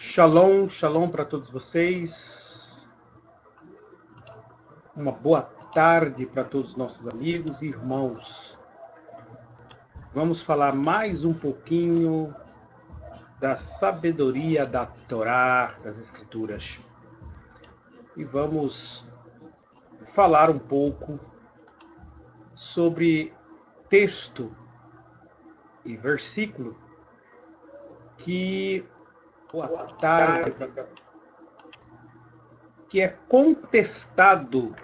Shalom, shalom para todos vocês. Uma boa tarde para todos os nossos amigos e irmãos. Vamos falar mais um pouquinho da sabedoria da Torá, das Escrituras. E vamos falar um pouco sobre texto e versículo que é contestado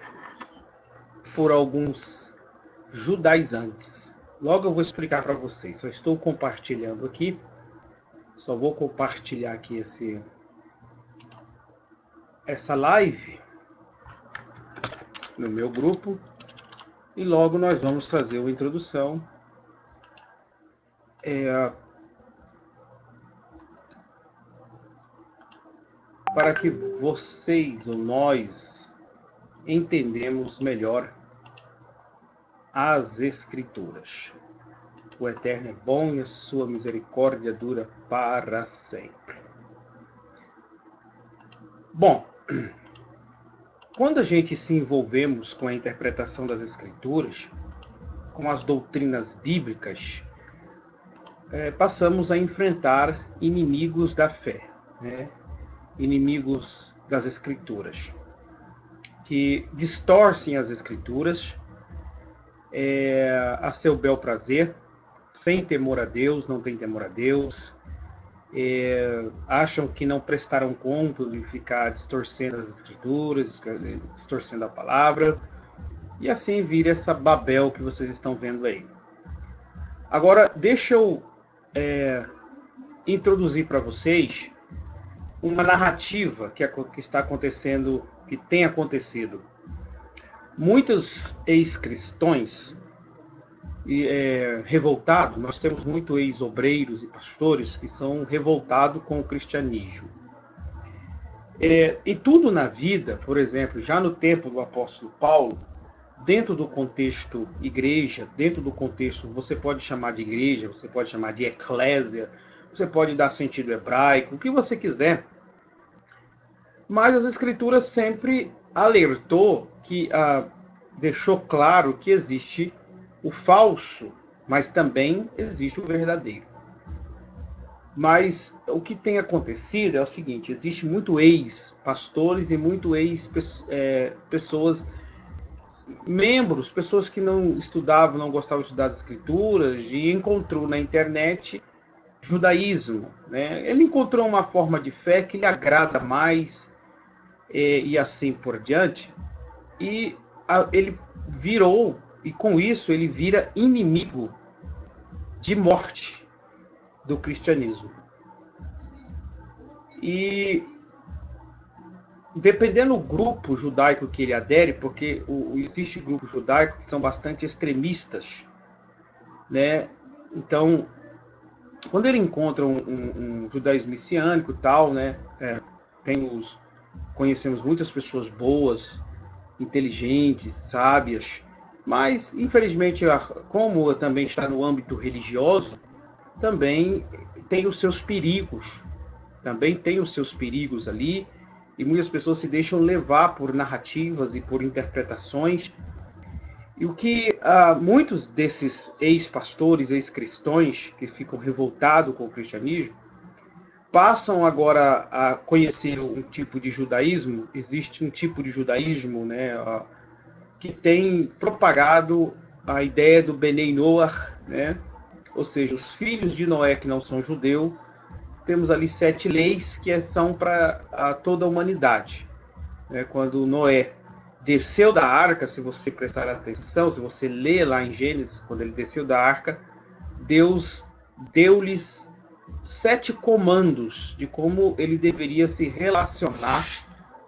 por alguns judaizantes. Logo eu vou explicar para vocês. Só estou compartilhando aqui. Só vou compartilhar aqui essa live no meu grupo. E logo nós vamos fazer uma introdução. Para que vocês ou nós entendemos melhor as Escrituras. O Eterno é bom e a sua misericórdia dura para sempre. Bom, quando a gente se envolvemos com a interpretação das Escrituras, com as doutrinas bíblicas, passamos a enfrentar inimigos da fé, né? Inimigos das Escrituras, que distorcem as Escrituras a seu bel prazer, sem temor a Deus, não tem temor a Deus, acham que não prestaram conta de ficar distorcendo as Escrituras, distorcendo a palavra, e assim vira essa Babel que vocês estão vendo aí. Agora, deixa eu introduzir para vocês uma narrativa que está acontecendo, que tem acontecido. Muitos ex-cristãos revoltados, nós temos muitos ex-obreiros e pastores que são revoltados com o cristianismo. E tudo na vida, por exemplo, já no tempo do apóstolo Paulo, dentro do contexto igreja, dentro do contexto, você pode chamar de igreja, você pode chamar de eclésia, você pode dar sentido hebraico, o que você quiser. Mas as Escrituras sempre alertou, deixou claro que existe o falso, mas também existe o verdadeiro. Mas o que tem acontecido é o seguinte: existe muito ex-pastores e muito ex-pessoas, membros, pessoas que não estudavam, não gostavam de estudar as Escrituras, e encontrou na internet judaísmo, né? Ele encontrou uma forma de fé que lhe agrada mais, e assim por diante, e ele virou, e com isso ele vira inimigo de morte do cristianismo. E dependendo do grupo judaico que ele adere, porque existe grupos judaicos que são bastante extremistas, né? Então, quando ele encontra um judaísmo messiânico e tal, né? Conhecemos muitas pessoas boas, inteligentes, sábias, mas, infelizmente, como também está no âmbito religioso, também tem os seus perigos. Também tem os seus perigos ali, e muitas pessoas se deixam levar por narrativas e por interpretações. E o que muitos desses ex-pastores, ex-cristãos, que ficam revoltados com o cristianismo, passam agora a conhecer um tipo de judaísmo. Existe um tipo de judaísmo, né, que tem propagado a ideia do Benei Noach, né? Ou seja, os filhos de Noé que não são judeus. Temos ali 7 leis que são para toda a humanidade. Quando Noé desceu da arca, se você prestar atenção, se você ler lá em Gênesis, quando ele desceu da arca, Deus deu-lhes 7 comandos de como ele deveria se relacionar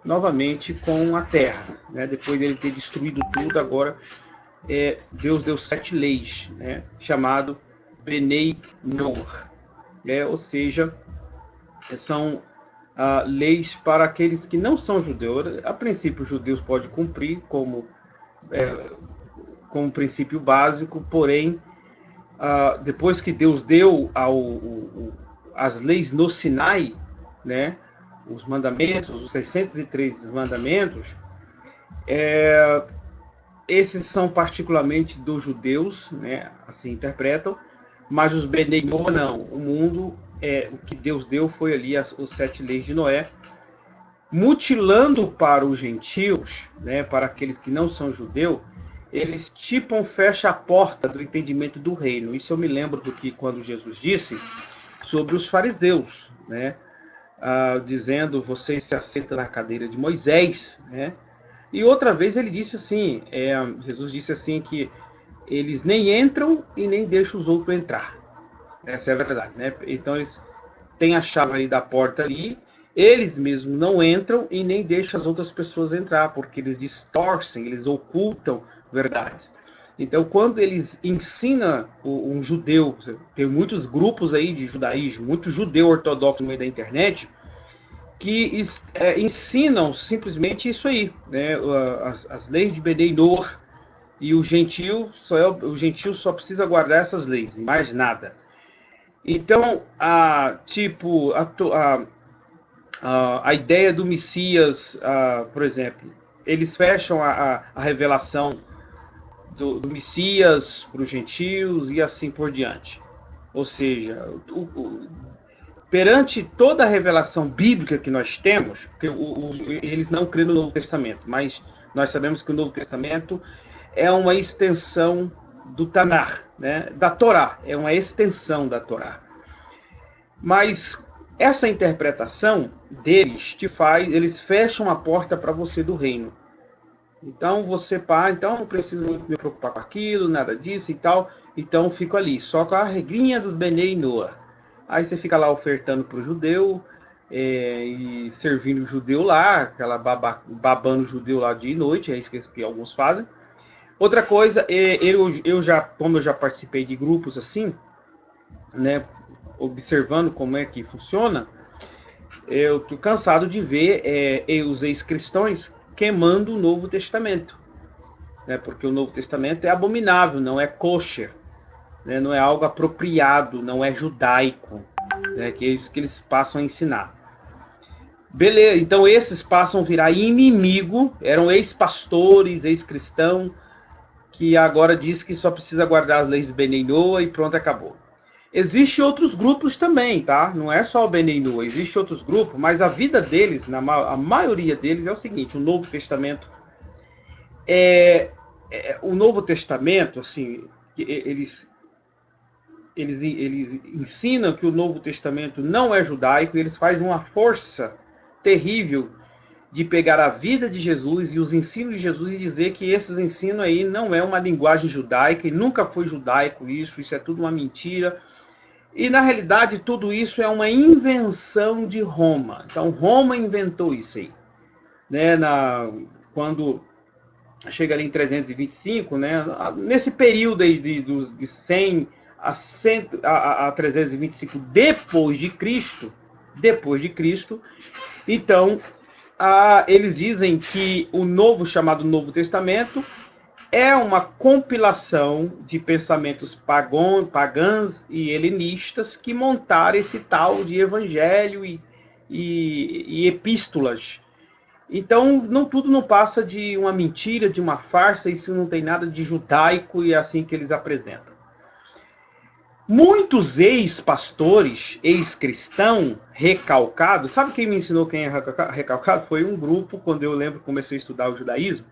novamente com a terra, né? Depois de ele ter destruído tudo, agora Deus deu 7 leis, né? Chamado Benei Noach, ou seja, são leis para aqueles que não são judeus. A princípio, os judeus podem cumprir como princípio básico, porém, depois que Deus deu as leis no Sinai, né? Os mandamentos, os 613 mandamentos, esses são particularmente dos judeus, né? Assim interpretam, mas os Bnei Noah não. O mundo, o que Deus deu foi ali os 7 leis de Noé, mutilando para os gentios, né? Para aqueles que não são judeus, eles fecham a porta do entendimento do reino. Isso eu me lembro do que quando Jesus disse sobre os fariseus, né? Dizendo, vocês se assentam na cadeira de Moisés, né? E outra vez ele disse assim, Jesus disse assim que eles nem entram e nem deixam os outros entrar. Essa é a verdade, né? Então eles têm a chave ali da porta ali, eles mesmos não entram e nem deixam as outras pessoas entrar, porque eles distorcem, eles ocultam verdades. Então, quando eles ensinam um judeu, tem muitos grupos aí de judaísmo, muito judeu ortodoxo no meio da internet, que ensinam simplesmente isso aí, né? As leis de Bnei Noah, e o gentil só precisa guardar essas leis, mais nada. Então, a ideia do Messias, por exemplo, eles fecham a revelação do Messias para os gentios e assim por diante. Ou seja, perante toda a revelação bíblica que nós temos, porque eles não creem no Novo Testamento, mas nós sabemos que o Novo Testamento é uma extensão do Tanar, né? Da Torá, é uma extensão da Torá. Mas essa interpretação deles eles fecham a porta para você do reino. Então então não preciso me preocupar com aquilo, nada disso e tal. Então fico ali, só com a regrinha dos Bnei Noah. Aí você fica lá ofertando para o judeu, e servindo o judeu lá, aquela babando o judeu lá de noite, é isso que alguns fazem. Outra coisa, como eu já participei de grupos assim, né, observando como é que funciona, eu estou cansado de ver os ex-cristãos queimando o Novo Testamento, né, porque o Novo Testamento é abominável, não é kosher, né, não é algo apropriado, não é judaico, né, que é isso que eles passam a ensinar. Beleza, então esses passam a virar inimigo, eram ex-pastores, ex-cristãos, que agora diz que só precisa guardar as leis do Bnei Noah e pronto, acabou. Existem outros grupos também, tá? Não é só o Bnei Noah, existem outros grupos, mas a vida deles, a maioria deles, é o seguinte: o Novo Testamento o Novo Testamento, assim, eles ensinam que o Novo Testamento não é judaico, e eles fazem uma força terrível de pegar a vida de Jesus e os ensinos de Jesus e dizer que esses ensinos aí não é uma linguagem judaica e nunca foi judaico isso é tudo uma mentira. E na realidade tudo isso é uma invenção de Roma. Então Roma inventou isso aí, né? Quando chega ali em 325, né? Nesse período aí de 100 a 325 depois de Cristo, então eles dizem que o chamado Novo Testamento é uma compilação de pensamentos pagãos e helenistas que montaram esse tal de evangelho e epístolas. Então, tudo não passa de uma mentira, de uma farsa, isso não tem nada de judaico, e é assim que eles apresentam. Muitos ex-pastores, ex-cristãos, recalcados, sabe quem me ensinou quem é recalcado? Foi um grupo, quando eu lembro, comecei a estudar o judaísmo.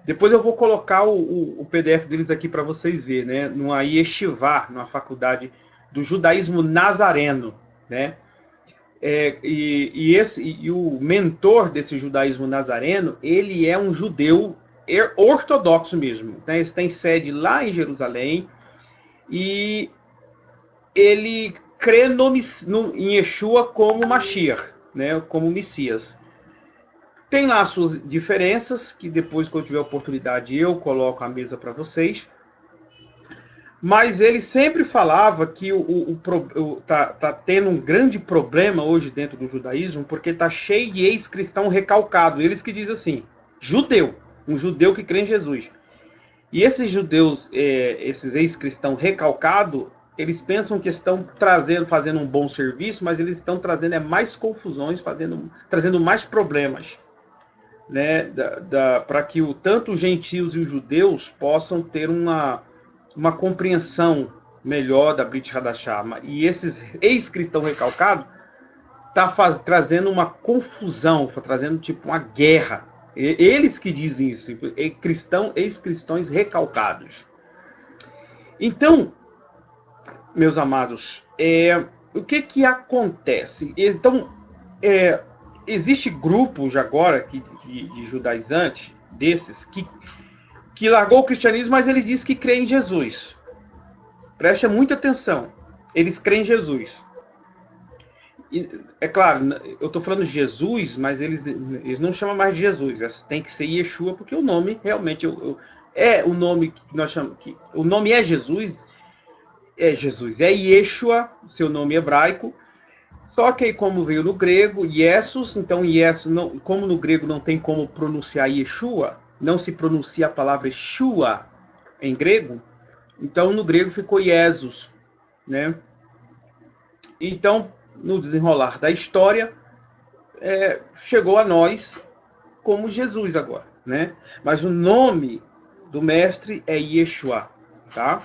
Depois eu vou colocar o PDF deles aqui para vocês verem, né? Numa yeshivá, numa faculdade do judaísmo nazareno, né? E o mentor desse judaísmo nazareno, ele é um judeu ortodoxo mesmo, né? Ele tem sede lá em Jerusalém, e ele crê em Yeshua como Mashiach, né? Como Messias. Tem lá suas diferenças, que depois, quando tiver oportunidade, eu coloco à mesa para vocês. Mas ele sempre falava que tá tendo um grande problema hoje dentro do judaísmo, porque está cheio de ex-cristão recalcado. Eles que dizem assim, um judeu que crê em Jesus. E esses judeus, esses ex-cristãos recalcados, eles pensam que estão fazendo um bom serviço, mas eles estão trazendo mais confusões, trazendo mais problemas, né, para que tanto os gentios e os judeus possam ter uma compreensão melhor da Brit Hadashah. E esses ex-cristãos recalcados trazendo uma confusão, trazendo tipo uma guerra. Eles que dizem isso, ex-cristãos recalcados. Então, meus amados, o que acontece? Então, existe grupos agora de judaizantes, desses, que largou o cristianismo, mas eles dizem que creem em Jesus. Preste muita atenção. Eles creem em Jesus. E, é claro, eu estou falando de Jesus, mas eles não chamam mais de Jesus. Tem que ser Yeshua, porque o nome realmente é o nome que nós chamamos. O nome é Jesus. É Jesus. É Yeshua, seu nome hebraico. Só que aí, como veio no grego, Jesus, então Jesus, como no grego não tem como pronunciar Yeshua, não se pronuncia a palavra Yeshua em grego, então no grego ficou Jesus, né? Então, no desenrolar da história, chegou a nós como Jesus agora, né? Mas o nome do mestre é Yeshua, tá?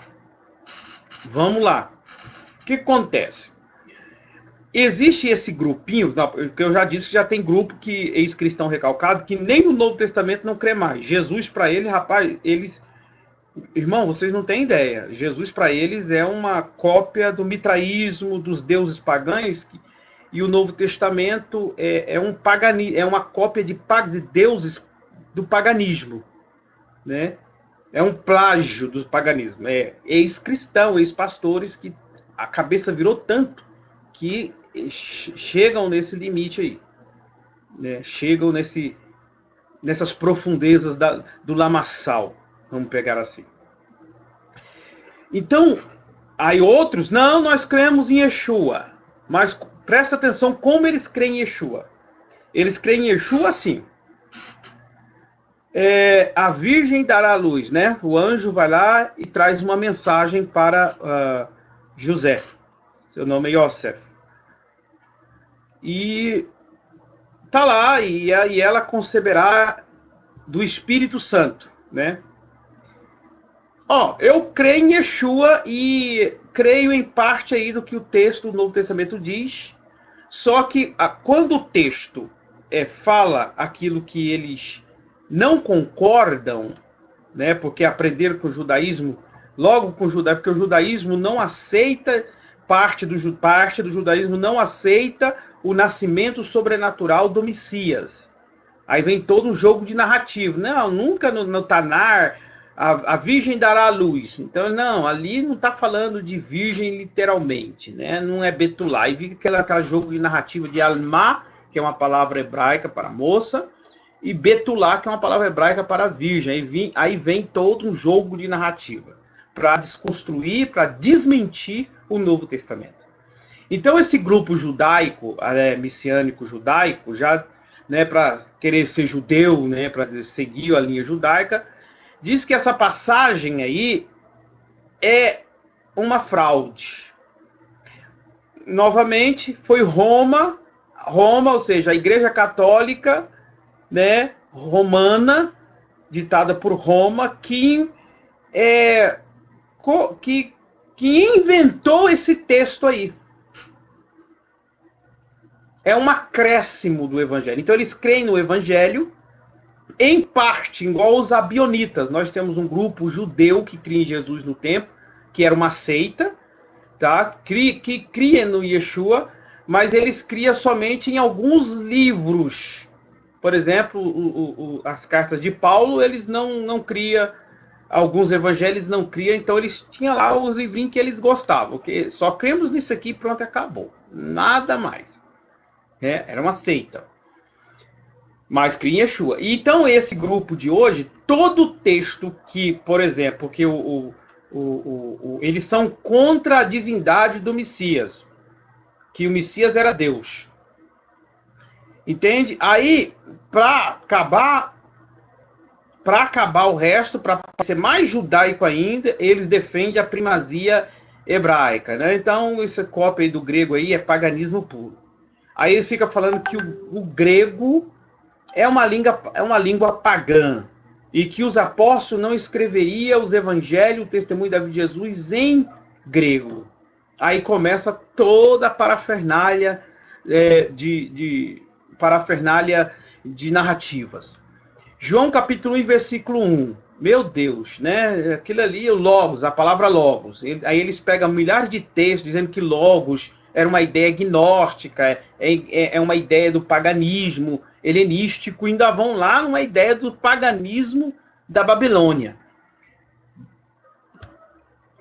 Vamos lá. O que acontece? Existe esse grupinho, que eu já disse que já tem grupo que ex-cristão recalcado, que nem no Novo Testamento não crê mais. Jesus para eles, rapaz, irmão, vocês não têm ideia. Jesus para eles é uma cópia do mitraísmo, dos deuses pagãos, e o Novo Testamento é uma cópia de deuses do paganismo, né? É um plágio do paganismo. É ex-cristão, ex-pastores que a cabeça virou tanto que chegam nesse limite aí, né? Chegam nessas profundezas do lamaçal, vamos pegar assim. Então, aí outros, não, nós cremos em Yeshua, mas presta atenção como eles creem em Yeshua. Eles creem em Yeshua assim. A Virgem dará a luz, né? O anjo vai lá e traz uma mensagem para José. Seu nome é Yosef. E tá lá, e ela conceberá do Espírito Santo, né? Eu creio em Yeshua e creio em parte aí do que o texto do Novo Testamento diz, só que quando o texto fala aquilo que eles não concordam, né? Porque aprenderam com o judaísmo, logo com o judaísmo, porque o judaísmo não aceita, parte do judaísmo não aceita o nascimento sobrenatural do Messias. Aí vem todo um jogo de narrativo. Não, nunca no Tanar a virgem dará a luz. Então, não, ali não está falando de virgem literalmente, né? Não é Betulá. Aí vem aquele jogo de narrativa de Alma, que é uma palavra hebraica para moça, e Betulá, que é uma palavra hebraica para virgem. Aí vem todo um jogo de narrativa para desconstruir, para desmentir o Novo Testamento. Então, esse grupo judaico, messiânico judaico, já, né, para querer ser judeu, né, para seguir a linha judaica, diz que essa passagem aí é uma fraude. Novamente, foi Roma, ou seja, a Igreja Católica, né, romana, ditada por Roma, que inventou esse texto aí. É um acréscimo do Evangelho. Então, eles creem no Evangelho, em parte, igual os abionitas. Nós temos um grupo judeu que cria em Jesus no templo, que era uma seita, tá? Que cria no Yeshua, mas eles criam somente em alguns livros. Por exemplo, as cartas de Paulo, eles não criam, alguns evangelhos não criam, então eles tinham lá os livrinhos que eles gostavam, que só cremos nisso aqui e pronto, acabou. Nada mais. Era uma seita. Mas cria em Yeshua. Então, esse grupo de hoje, todo texto que, por exemplo, que eles são contra a divindade do Messias, que o Messias era Deus. Entende? Aí, para acabar o resto, para ser mais judaico ainda, eles defendem a primazia hebraica, né? Então, essa cópia aí do grego aí é paganismo puro. Aí eles ficam falando que o grego é uma língua pagã e que os apóstolos não escreveriam os evangelhos, o testemunho da vida de Jesus em grego. Aí começa toda a parafernália parafernália de narrativas. João capítulo 1, versículo 1. Meu Deus, né? Aquilo ali, o logos, a palavra logos. Aí eles pegam milhares de textos dizendo que logos era uma ideia gnóstica, é uma ideia do paganismo helenístico, ainda vão lá numa ideia do paganismo da Babilônia.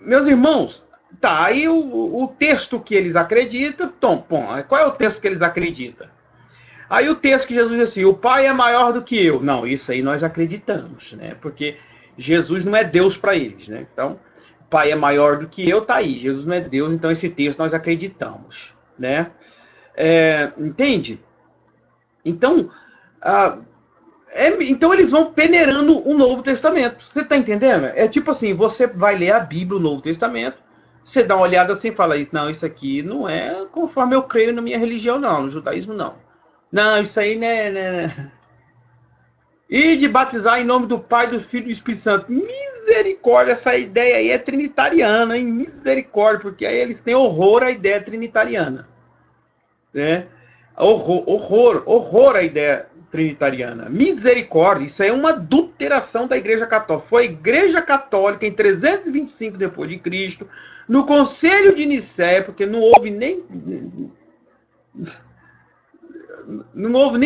Meus irmãos, tá, aí o texto que eles acreditam, qual é o texto que eles acreditam? Aí o texto que Jesus diz assim, o Pai é maior do que eu. Não, isso aí nós acreditamos, né? Porque Jesus não é Deus para eles, né? Então, o Pai é maior do que eu, tá aí. Jesus não é Deus, então esse texto nós acreditamos, né? Entende? Então, então eles vão peneirando o Novo Testamento. Você está entendendo? É tipo assim, você vai ler a Bíblia, o Novo Testamento, você dá uma olhada assim e fala, não, isso aqui não é conforme eu creio na minha religião, não, no judaísmo, não. Não, isso aí, né? E de batizar em nome do Pai, do Filho e do Espírito Santo. Misericórdia, essa ideia aí é trinitariana, hein? Misericórdia, porque aí eles têm horror à ideia trinitariana. Né? Horror à ideia trinitariana. Misericórdia, isso aí é uma adulteração da Igreja Católica. Foi a Igreja Católica em 325 depois de Cristo, no Concílio de Nicéia, porque não houve nem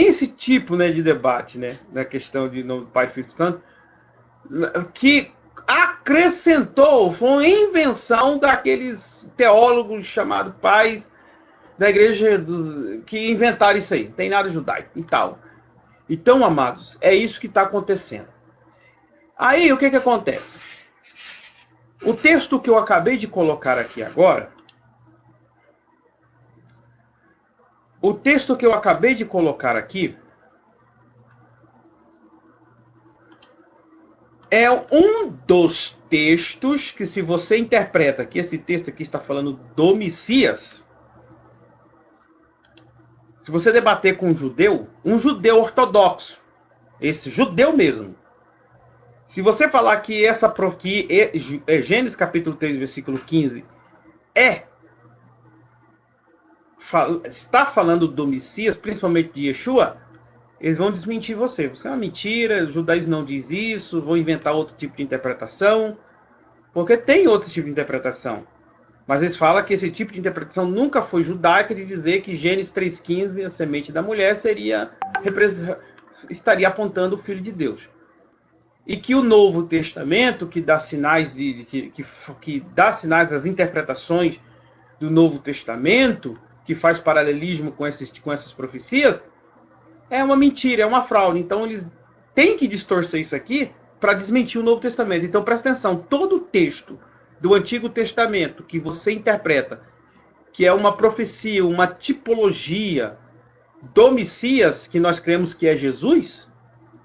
esse tipo, né, de debate, né, na questão de nome do Pai e Espírito Santo, que acrescentou, foi uma invenção daqueles teólogos chamados pais da igreja que inventaram isso aí, não tem nada judaico e tal. Então, amados, é isso que está acontecendo. Aí, o que acontece? O texto que eu acabei de colocar aqui agora, é um dos textos que, se você interpreta que esse texto aqui está falando do Messias, se você debater com um judeu ortodoxo, esse judeu mesmo, se você falar que Gênesis capítulo 3, versículo 15, está falando do Messias, principalmente de Yeshua, eles vão desmentir você. Você é uma mentira, o judaísmo não diz isso, vão inventar outro tipo de interpretação, porque tem outro tipo de interpretação. Mas eles falam que esse tipo de interpretação nunca foi judaica, de dizer que Gênesis 3,15, a semente da mulher, estaria apontando o Filho de Deus. E que o Novo Testamento, que dá sinais que dá sinais às interpretações do Novo Testamento, que faz paralelismo com essas profecias, é uma mentira, é uma fraude. Então eles têm que distorcer isso aqui para desmentir o Novo Testamento. Então presta atenção, todo o texto do Antigo Testamento que você interpreta, que é uma profecia, uma tipologia do Messias, que nós cremos que é Jesus,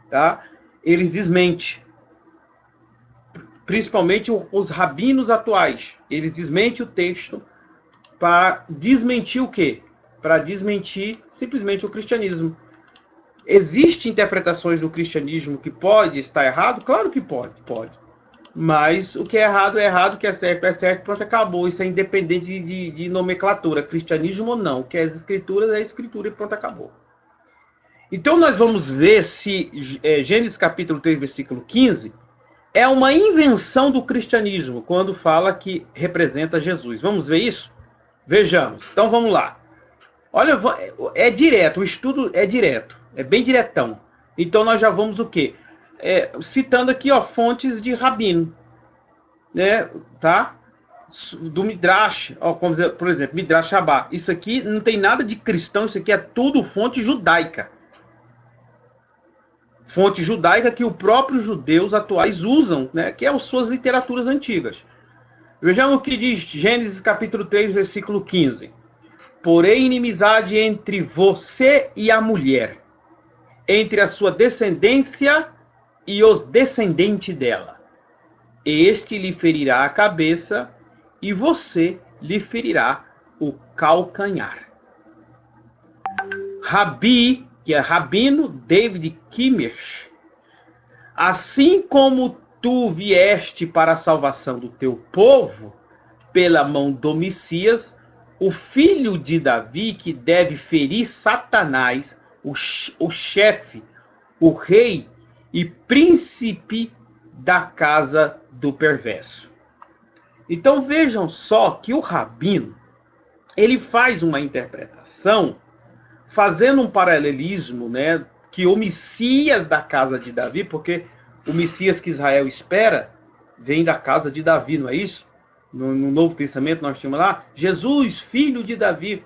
tá? Eles desmentem. Principalmente os rabinos atuais. Eles desmentem o texto para desmentir o quê? Para desmentir simplesmente o cristianismo. Existem interpretações do cristianismo que pode estar errado? Claro que pode. Mas o que é errado, o que é certo, pronto, acabou. Isso é independente de nomenclatura, cristianismo ou não. O que é as escrituras é a escritura e pronto, acabou. Então nós vamos ver se Gênesis capítulo 3, versículo 15, é uma invenção do cristianismo, quando fala que representa Jesus. Vamos ver isso? Vejamos. Então vamos lá. Olha, é direto, o estudo é direto, é bem diretão. Então nós já vamos o quê? Citando aqui, fontes de rabino, né? Tá? Do Midrash, como, por exemplo, Midrash Rabbah. Isso aqui não tem nada de cristão, isso aqui é tudo fonte judaica. Fonte judaica que os próprios judeus atuais usam, né? Que é as suas literaturas antigas. Vejamos o que diz Gênesis capítulo 3, versículo 15. Porém, inimizade entre você e a mulher, entre a sua descendência e os descendentes dela. Este lhe ferirá a cabeça, e você lhe ferirá o calcanhar. Rabi, que é Rabino David Kimmich, assim como tu vieste para a salvação do teu povo, pela mão do Messias, o filho de Davi, que deve ferir Satanás, o chefe, o rei e príncipe da casa do perverso. Então vejam só que o Rabino, ele faz uma interpretação, fazendo um paralelismo, né, que o Messias da casa de Davi, porque o Messias que Israel espera vem da casa de Davi, não é isso? No Novo Testamento nós tínhamos lá, Jesus, filho de Davi.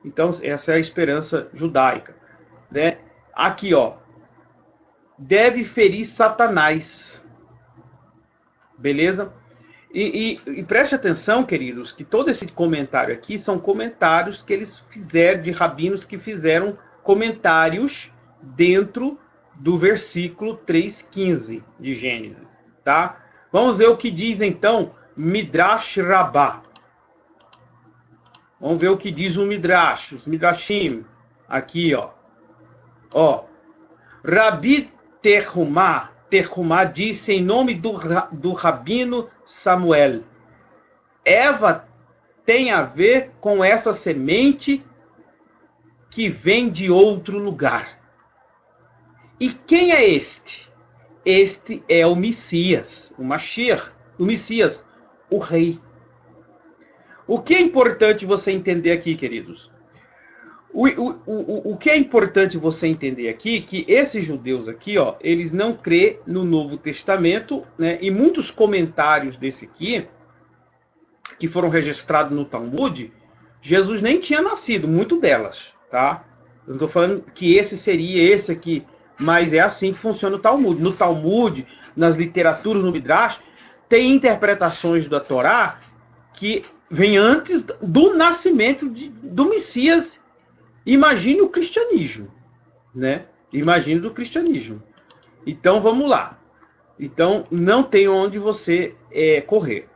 Então essa é a esperança judaica, né? Aqui, ó, deve ferir Satanás. Beleza? E preste atenção, queridos, que todo esse comentário aqui são comentários que eles fizeram, de rabinos que fizeram comentários dentro do versículo 3:15 de Gênesis, tá? Vamos ver o que diz então Midrash Rabbah. Vamos ver o que diz o Midrash, os Midrashim. Aqui, ó. Ó. Rabi Terumá disse em nome do Rabino Samuel: Eva tem a ver com essa semente que vem de outro lugar. E quem é este? Este é o Messias, o Mashiach, o Messias, o rei. O que é importante você entender aqui, queridos? O que é importante você entender aqui, que esses judeus aqui, ó, eles não crêem no Novo Testamento, né? E muitos comentários desse aqui, que foram registrados no Talmud, Jesus nem tinha nascido, muito delas, tá? Eu não estou falando que esse seria esse aqui, mas é assim que funciona o Talmud. No Talmud, nas literaturas, no Midrash, tem interpretações da Torá que vem antes do nascimento do Messias. Imagine o cristianismo, né? Imagine do cristianismo. Então, vamos lá. Então, não tem onde você correr.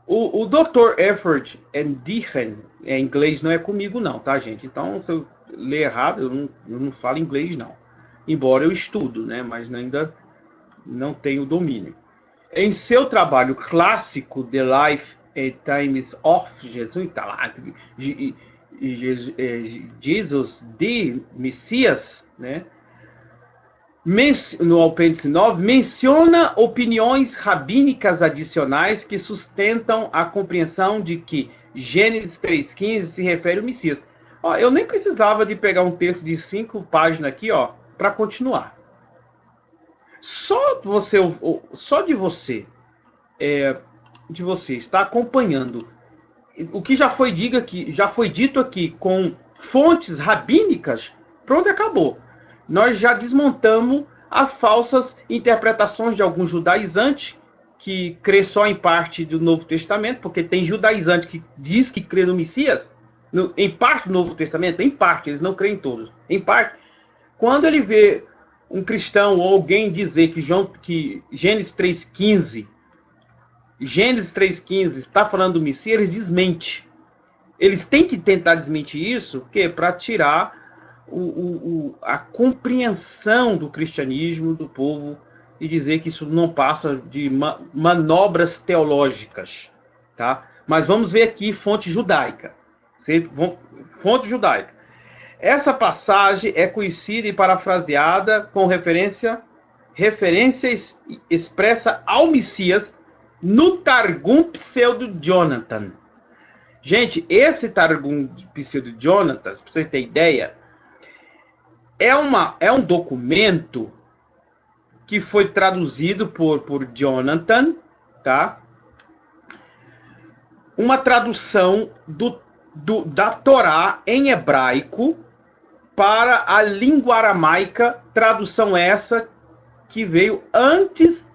O Dr. Efford Dichen, em inglês não é comigo não, tá, gente? Então, se eu ler errado, eu não falo inglês não. Embora eu estudo, né? Mas ainda não tenho domínio. Em seu trabalho clássico, The Life and Times of Jesus, tá lá, Jesus de Messias, né? No apêndice 9, menciona opiniões rabínicas adicionais que sustentam a compreensão de que Gênesis 3:15 se refere ao Messias. Ó, eu nem precisava de pegar um texto de 5 páginas aqui, ó, para continuar. Só de você estar acompanhando o que já foi dito aqui com fontes rabínicas, pronto, acabou. Nós já desmontamos as falsas interpretações de alguns judaizantes que crê só em parte do Novo Testamento, porque tem judaizante que diz que crê no Messias, em parte do Novo Testamento, em parte, eles não creem em todos, em parte. Quando ele vê um cristão ou alguém dizer que Gênesis 3:15 está falando do Messias, eles desmentem. Eles têm que tentar desmentir isso, para tirar a compreensão do cristianismo do povo e dizer que isso não passa de manobras teológicas, tá? Mas vamos ver aqui fonte judaica. Fonte judaica. Essa passagem é conhecida e parafraseada com referência expressa ao Messias no Targum Pseudo-Jonathan. Gente, esse Targum Pseudo-Jonathan, para você ter ideia, é um documento que foi traduzido por Jonathan, tá? Uma tradução da Torá em hebraico para a língua aramaica, tradução essa que veio antes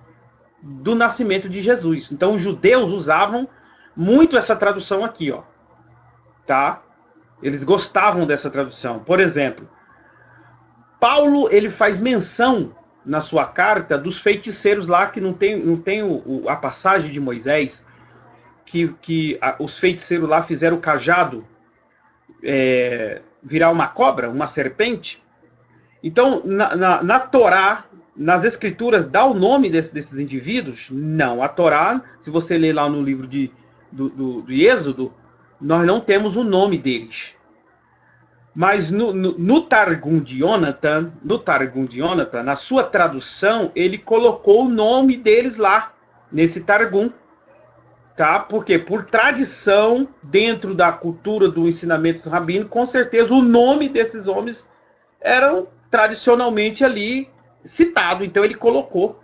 do nascimento de Jesus. Então, os judeus usavam muito essa tradução aqui, ó, tá? Eles gostavam dessa tradução. Por exemplo, Paulo, ele faz menção na sua carta dos feiticeiros lá que não tem a passagem de Moisés. que os feiticeiros lá fizeram o cajado virar uma cobra, uma serpente. Então, na Torá, nas escrituras, dá o nome desses indivíduos? Não. A Torá, se você ler lá no livro do Êxodo, nós não temos o nome deles. Mas no Targum de Yonatan, na sua tradução, ele colocou o nome deles lá, nesse Targum. Tá? Porque, por tradição, dentro da cultura do ensinamento rabínico, com certeza o nome desses homens eram tradicionalmente ali citado. Então ele colocou.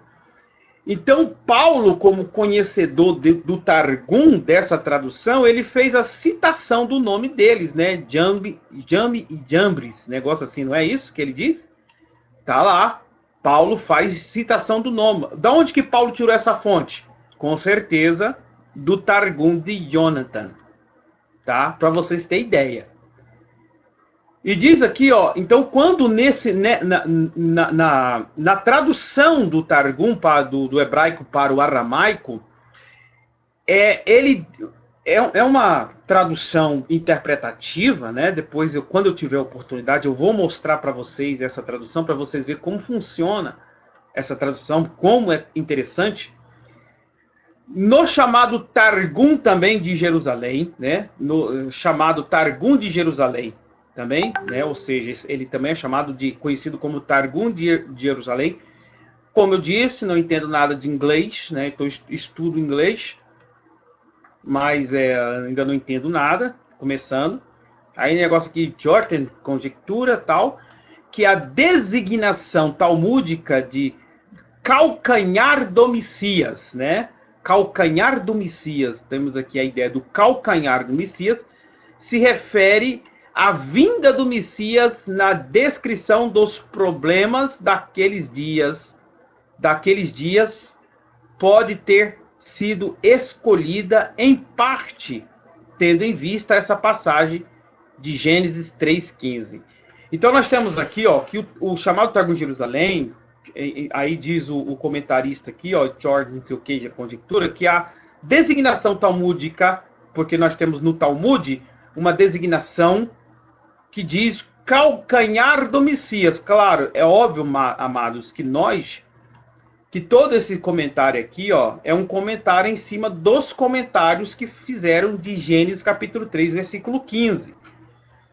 Então Paulo, como conhecedor do Targum, dessa tradução, ele fez a citação do nome deles, né? Jame e Jambres, negócio assim, não é isso que ele diz? Tá lá. Paulo faz citação do nome. Da onde que Paulo tirou essa fonte? Com certeza do Targum de Yonatan, tá? Para vocês terem ideia. E diz aqui, ó, então quando na tradução do Targum do hebraico para o aramaico, ele é uma tradução interpretativa, né? Depois, quando eu tiver a oportunidade, eu vou mostrar para vocês essa tradução, para vocês verem como funciona essa tradução, como é interessante. No chamado Targum também de Jerusalém, né? No chamado Targum de Jerusalém também, né? Ou seja, ele também é conhecido como Targum de Jerusalém. Como eu disse, não entendo nada de inglês, né? Então estudo inglês, mas ainda não entendo nada, começando. Aí negócio aqui, Jordan, conjectura, tal, que a designação talmúdica de calcanhar do Messias, né? Calcanhar do Messias, temos aqui a ideia do calcanhar do Messias, se refere à vinda do Messias na descrição dos problemas daqueles dias. Daqueles dias pode ter sido escolhida em parte, tendo em vista essa passagem de Gênesis 3,15. Então nós temos aqui, ó, que o chamado Targum de Jerusalém, aí diz o comentarista aqui, ó, Jordan, não sei o que, de conjectura, que a designação talmúdica, porque nós temos no Talmud uma designação que diz calcanhar do Messias. Claro, é óbvio, amados, que todo esse comentário aqui, ó, é um comentário em cima dos comentários que fizeram de Gênesis capítulo 3, versículo 15.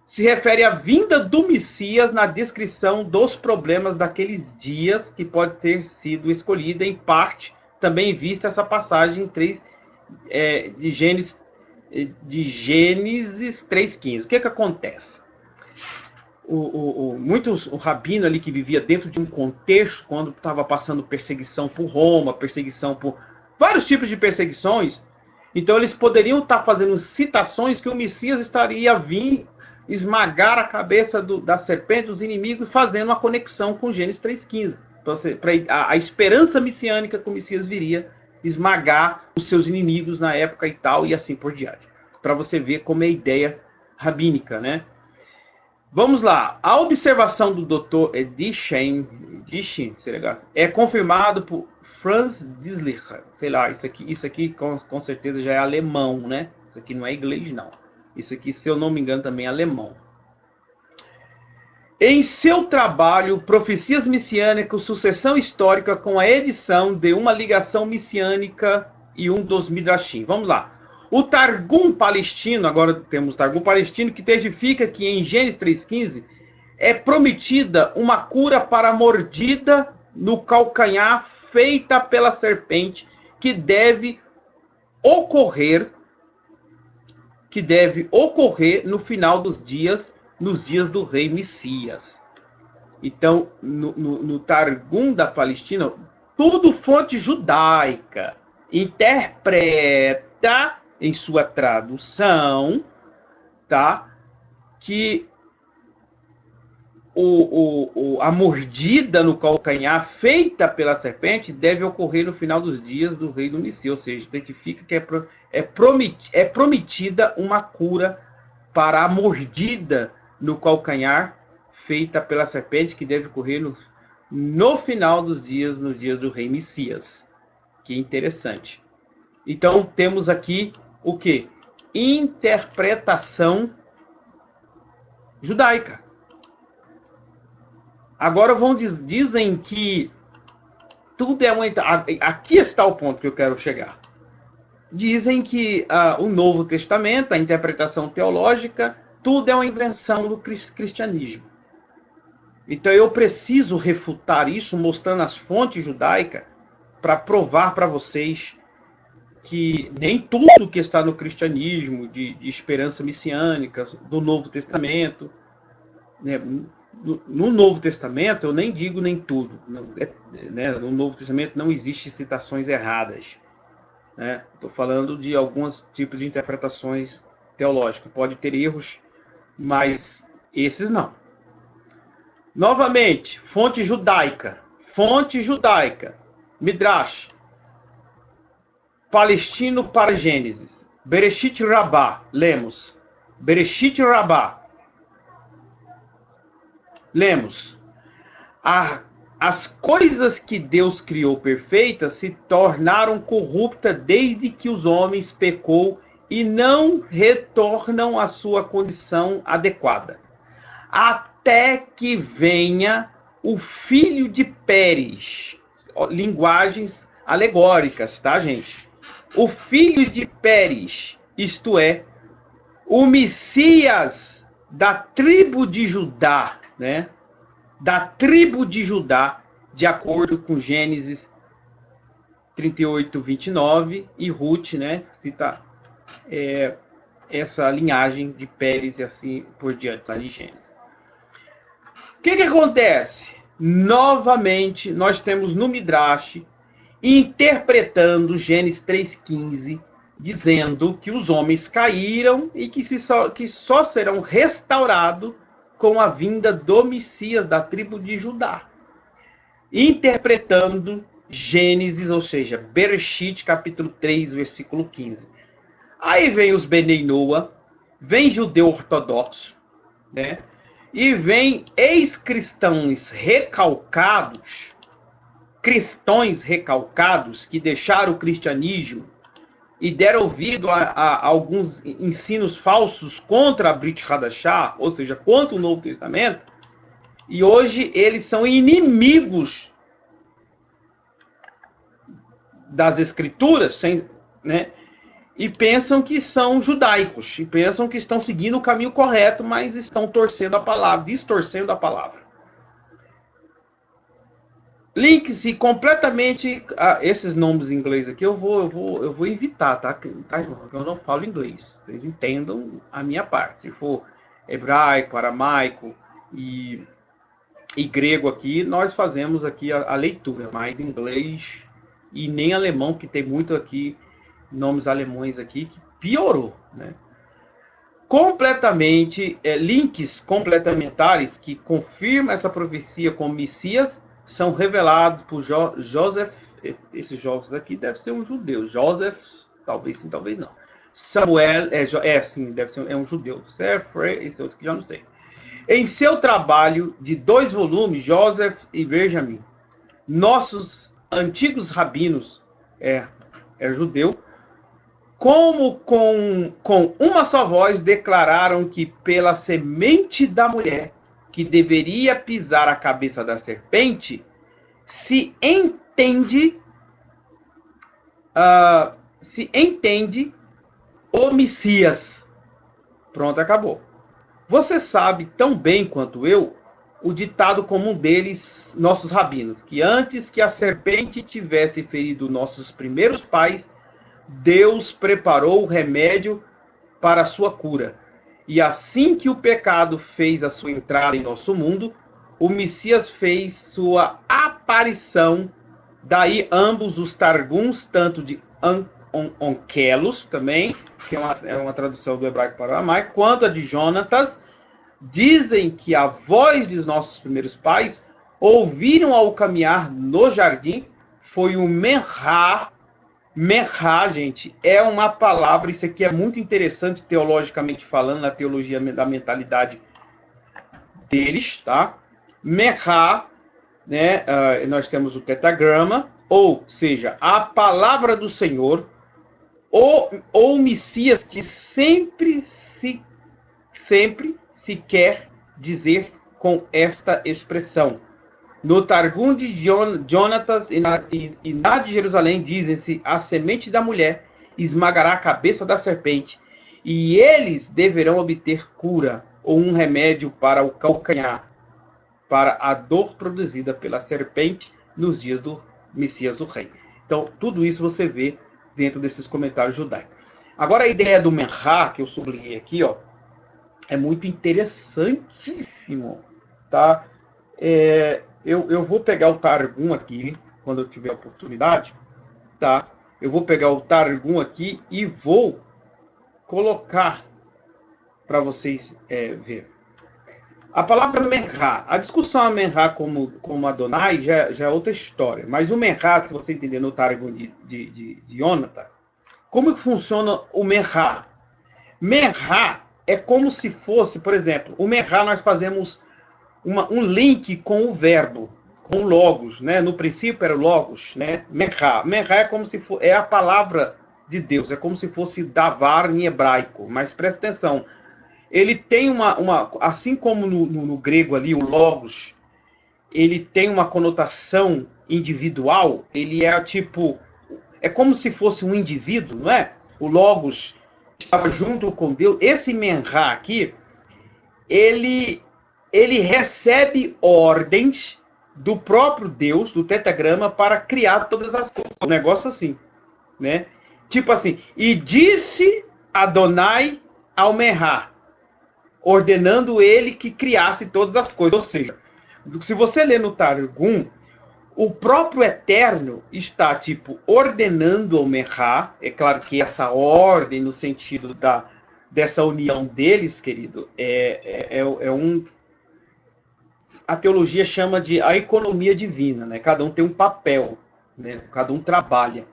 Se refere à vinda do Messias na descrição dos problemas daqueles dias, que pode ter sido escolhida em parte, também vista essa passagem 3, de Gênesis 3,15. O que acontece? O rabino ali que vivia dentro de um contexto, quando estava passando perseguição por Roma, perseguição por vários tipos de perseguições, então eles poderiam estar fazendo citações que o Messias estaria vindo esmagar a cabeça da serpente, dos inimigos, fazendo uma conexão com Gênesis 3,15. A esperança messiânica que o Messias viria esmagar os seus inimigos na época e tal, e assim por diante. Para você ver como é a ideia rabínica, né? Vamos lá. A observação do Dr. Dichin é confirmado por Franz Disler. Sei lá, isso aqui com certeza já é alemão, né? Isso aqui não é inglês, não. Isso aqui, se eu não me engano, também é alemão. Em seu trabalho, Profecias Messiânicas, Sucessão Histórica, com a edição de uma ligação messiânica e um dos Midrashim. Vamos lá. O Targum palestino, agora temos o Targum palestino, que testifica que em Gênesis 3,15 é prometida uma cura para a mordida no calcanhar feita pela serpente, que deve ocorrer no final dos dias, nos dias do rei Messias. Então, no Targum da Palestina, tudo fonte judaica, interpreta em sua tradução, tá, que a mordida no calcanhar feita pela serpente deve ocorrer no final dos dias do rei do Messias, ou seja, identifica que é prometida uma cura para a mordida no calcanhar feita pela serpente, que deve ocorrer no final dos dias, nos dias do rei Messias. Que interessante. Então temos aqui o quê? Interpretação judaica. Agora dizem que tudo é uma... Aqui está o ponto que eu quero chegar. Dizem que o Novo Testamento, a interpretação teológica, tudo é uma invenção do cristianismo. Então eu preciso refutar isso mostrando as fontes judaicas para provar para vocês que nem tudo que está no cristianismo, de esperança messiânica, do Novo Testamento, né? No Novo Testamento, eu nem digo nem tudo. Né? No Novo Testamento não existe citações erradas. Né? Estou falando de alguns tipos de interpretações teológicas. Pode ter erros, mas esses não. Novamente, fonte judaica. Fonte judaica. Midrash. Palestino para Gênesis. Bereshit Rabá. Lemos. Bereshit Rabá. Lemos. As coisas que Deus criou perfeitas se tornaram corruptas desde que os homens pecou e não retornam à sua condição adequada. Até que venha o filho de Pérez. Linguagens alegóricas, tá, gente? O filho de Pérez, isto é, o Messias da tribo de Judá, né? Da tribo de Judá, de acordo com Gênesis 38, 29 e Ruth, né? Cita essa linhagem de Pérez e assim por diante, lá de Gênesis. O que acontece? Novamente, nós temos no Midrash interpretando Gênesis 3,15, dizendo que os homens caíram e que só serão restaurados com a vinda do Messias da tribo de Judá. Interpretando Gênesis, ou seja, Bereshit, capítulo 3, versículo 15. Aí vem os Benei Noa, vem judeu ortodoxo, né? E vem ex-cristãos recalcados, que deixaram o cristianismo e deram ouvido a alguns ensinos falsos contra a Brit Hadashah, ou seja, contra o Novo Testamento, e hoje eles são inimigos das Escrituras, né? E pensam que são judaicos, e pensam que estão seguindo o caminho correto, mas estão torcendo a palavra, distorcendo a palavra. Links e completamente esses nomes em inglês aqui eu vou evitar, tá? Eu não falo inglês. Vocês entendam a minha parte. Se for hebraico, aramaico e grego aqui, nós fazemos aqui a leitura, mas inglês e nem alemão, que tem muito aqui nomes alemães aqui, que piorou, né? Completamente, links complementares que confirmam essa profecia como Messias são revelados por Joseph. Esses jovens aqui deve ser um judeu. Joseph, talvez sim, talvez não. Samuel, sim, deve ser um judeu. Esse outro que já não sei. Em seu trabalho de 2 volumes, Joseph e Benjamin, nossos antigos rabinos, judeu, como com uma só voz declararam que pela semente da mulher, que deveria pisar a cabeça da serpente, se entende o Messias. Pronto, acabou. Você sabe tão bem quanto eu o ditado comum deles, nossos rabinos, que antes que a serpente tivesse ferido nossos primeiros pais, Deus preparou o remédio para a sua cura. E assim que o pecado fez a sua entrada em nosso mundo, o Messias fez sua aparição. Daí ambos os targums, tanto de Onkelos, também, que é uma tradução do hebraico para o aramaico, quanto a de Jonatas, dizem que a voz dos nossos primeiros pais ouviram ao caminhar no jardim foi o Menhá. Menhá, gente, é uma palavra, isso aqui é muito interessante teologicamente falando, na teologia da mentalidade deles, tá? Menhá, né, nós temos o tetragrama, ou seja, a palavra do Senhor, ou Messias que sempre se quer dizer com esta expressão. No Targum de Jonatas e na de Jerusalém dizem-se: a semente da mulher esmagará a cabeça da serpente, e eles deverão obter cura ou um remédio para o calcanhar, para a dor produzida pela serpente nos dias do Messias, o Rei. Então, tudo isso você vê dentro desses comentários judaicos. Agora, a ideia do Menhá, que eu sublinhei aqui, ó, é muito interessantíssimo, tá? Eu vou pegar o Targum aqui, quando eu tiver a oportunidade, tá? Eu vou pegar o Targum aqui e vou colocar para vocês verem. A palavra Menhá, a discussão Menhá como Adonai já é outra história. Mas o Menhá, se você entender no Targum de Jonathan, como que funciona o Menhá? Menhá é como se fosse, por exemplo, o Menhá nós fazemos um link com o verbo, com o logos, né? No princípio era o logos, né? Menhá. Menhá é como se é a palavra de Deus, é como se fosse davar em hebraico. Mas presta atenção, ele tem assim como no grego ali, o logos, ele tem uma conotação individual, ele é como se fosse um indivíduo, não é? O logos estava junto com Deus. Esse Menhá aqui, ele recebe ordens do próprio Deus, do tetragrama, para criar todas as coisas. Um negócio assim, né? Tipo assim, e disse Adonai ao Menhá, ordenando ele que criasse todas as coisas. Ou seja, se você ler no Targum, o próprio Eterno está, ordenando ao Menhá. É claro que essa ordem, no sentido dessa união deles, querido, a teologia chama de a economia divina, né? Cada um tem um papel, né? Cada um trabalha,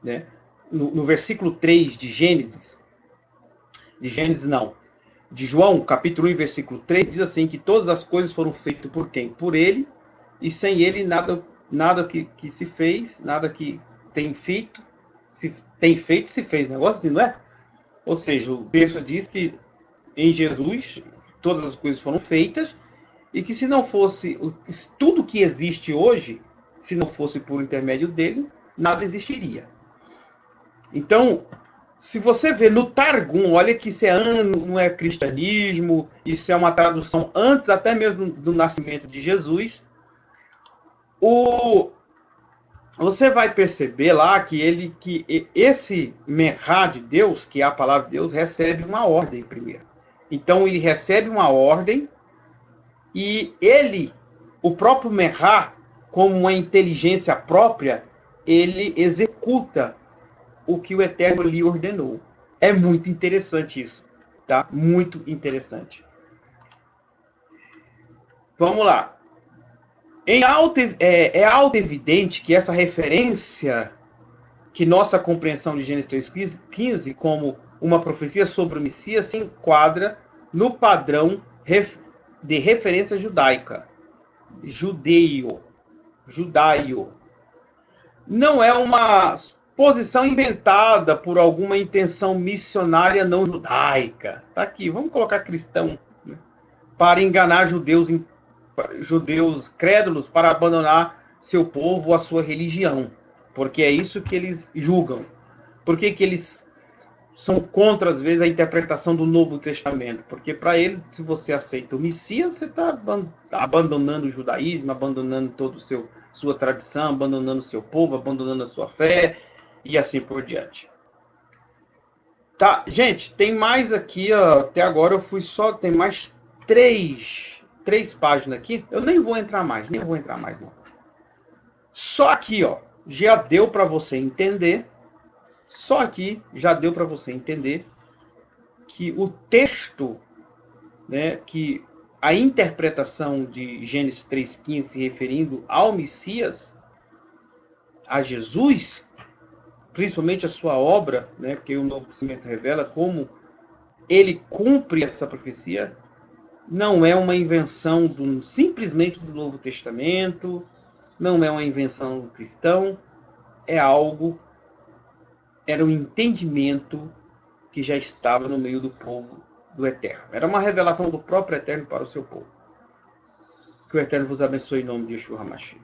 né? No versículo 3 de João, capítulo 1, versículo 3, diz assim, que todas as coisas foram feitas por quem? Por ele, e sem ele nada que se fez, nada que tem feito, se fez, negócio assim, não é? Ou seja, o texto diz que em Jesus todas as coisas foram feitas, e que se não fosse tudo que existe hoje, se não fosse por intermédio dele, nada existiria. Então, se você vê no Targum, olha que isso não é cristianismo, isso é uma tradução antes até mesmo do nascimento de Jesus, você vai perceber lá que esse Menhá de Deus, que é a palavra de Deus, recebe uma ordem primeiro. Então ele recebe uma ordem e o próprio Menhá, como uma inteligência própria, ele executa o que o Eterno lhe ordenou. É muito interessante isso, tá? Muito interessante. Vamos lá. É auto-evidente que essa referência, que nossa compreensão de Gênesis 3,15 como uma profecia sobre o Messias, se enquadra no padrão de referência judaica. Judaico. Não é uma posição inventada por alguma intenção missionária não judaica. Tá aqui, vamos colocar cristão, né? Para enganar judeus crédulos para abandonar seu povo, a sua religião. Porque é isso que eles julgam. Por que eles são contra, às vezes, a interpretação do Novo Testamento? Porque para eles, se você aceita o Messias, você está abandonando o judaísmo, abandonando toda a sua tradição, abandonando o seu povo, abandonando a sua fé, e assim por diante. Tá, gente, tem mais aqui, ó, até agora eu fui só, tem mais três páginas aqui. Eu nem vou entrar mais não. Só aqui, ó, já deu para você entender. Só aqui já deu para você entender que o texto, né, que a interpretação de Gênesis 3,15 se referindo ao Messias, a Jesus, principalmente a sua obra, né, que o Novo Testamento revela como ele cumpre essa profecia, não é uma invenção simplesmente do Novo Testamento, não é uma invenção do cristão, é algo era um entendimento que já estava no meio do povo do Eterno. Era uma revelação do próprio Eterno para o seu povo. Que o Eterno vos abençoe em nome de Yeshua HaMashiach.